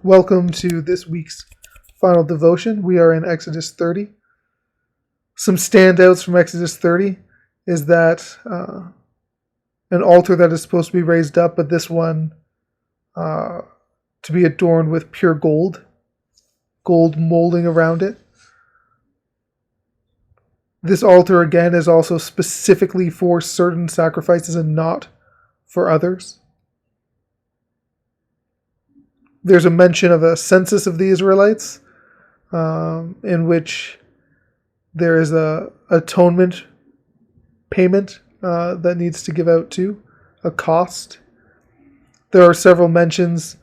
Welcome to this week's final devotion. We are in Exodus 30. Some standouts from Exodus 30 is that an altar that is supposed to be raised up, but this one to be adorned with pure gold molding around it. This altar, again, is also specifically for certain sacrifices and not for others. There's a mention of a census of the Israelites in which there is a atonement payment that needs to give out to, a cost. There are several mentions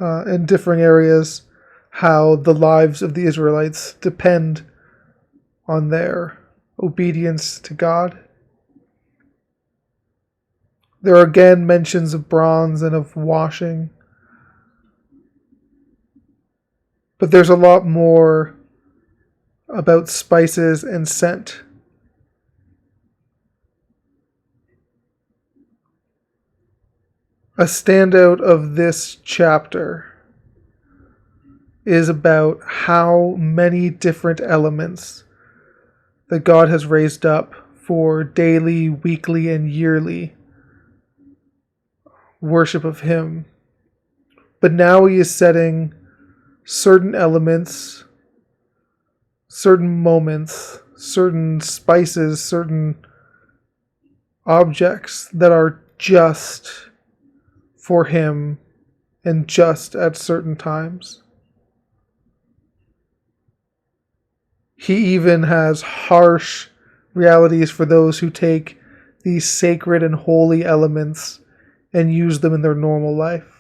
in differing areas how the lives of the Israelites depend on their obedience to God. There are again mentions of bronze and of washing. But there's a lot more about spices and scent. A standout of this chapter is about how many different elements that God has raised up for daily, weekly, and yearly worship of Him. But now He is setting certain elements, certain moments, certain spices, certain objects that are just for Him and just at certain times. He even has harsh realities for those who take these sacred and holy elements and use them in their normal life.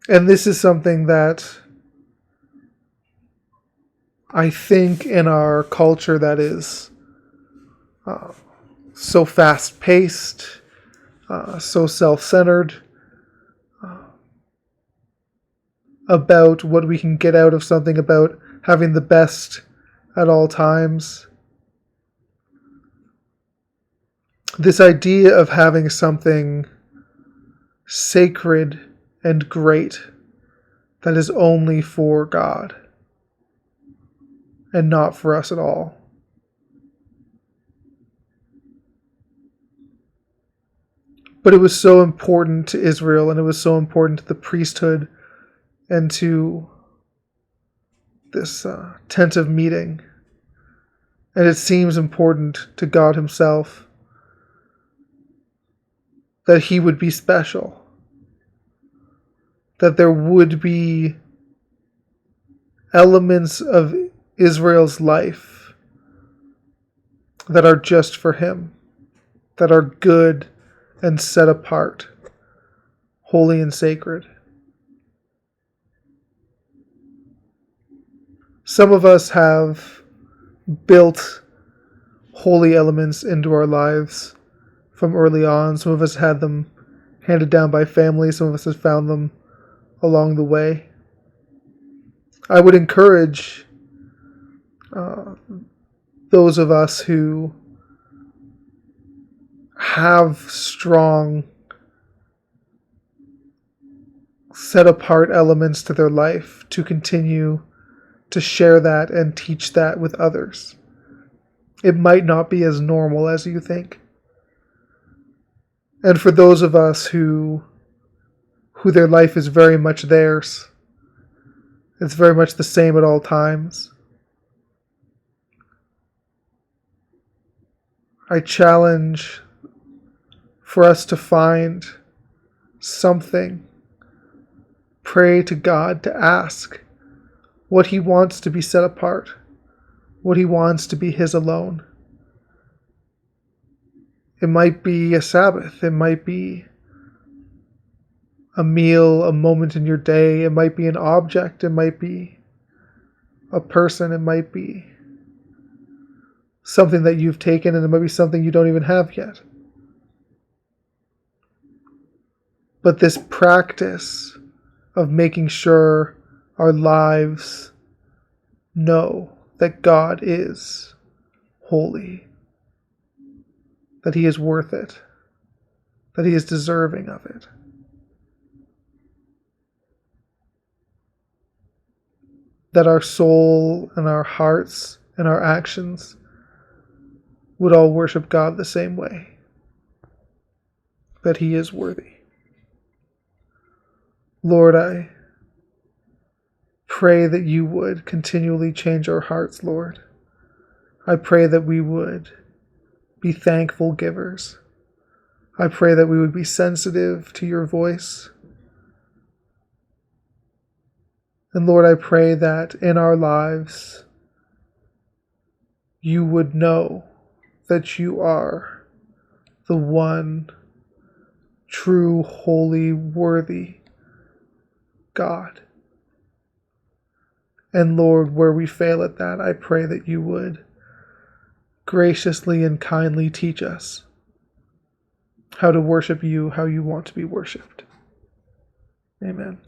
And this is something that I think in our culture that is so fast-paced, so self-centered, about what we can get out of something, about having the best at all times. This idea of having something sacred and great that is only for God and not for us at all. But it was so important to Israel, and it was so important to the priesthood and to this tent of meeting. And it seems important to God Himself that He would be special, that there would be elements of Israel's life that are just for Him, that are good and set apart, holy and sacred. Some of us have built holy elements into our lives from early on. Some of us had them handed down by family. Some of us have found them along the way. I would encourage those of us who have strong, set apart elements to their life to continue to share that and teach that with others. It might not be as normal as you think. And for those of us who their life is very much theirs, it's very much the same at all times, I challenge for us to find something, pray to God, to ask what He wants to be set apart, what He wants to be His alone. It might be a Sabbath, it might be a meal, a moment in your day, it might be an object, it might be a person, it might be something that you've taken, and it might be something you don't even have yet. But this practice of making sure our lives know that God is holy, that He is worth it, that He is deserving of it. that our soul and our hearts and our actions would all worship God the same way, that He is worthy. Lord, I pray that you would continually change our hearts, Lord. I pray that we would be thankful givers. I pray that we would be sensitive to your voice. And Lord, I pray that in our lives, you would know that you are the one true, holy, worthy God. And Lord, where we fail at that, I pray that you would graciously and kindly teach us how to worship you, how you want to be worshiped. Amen.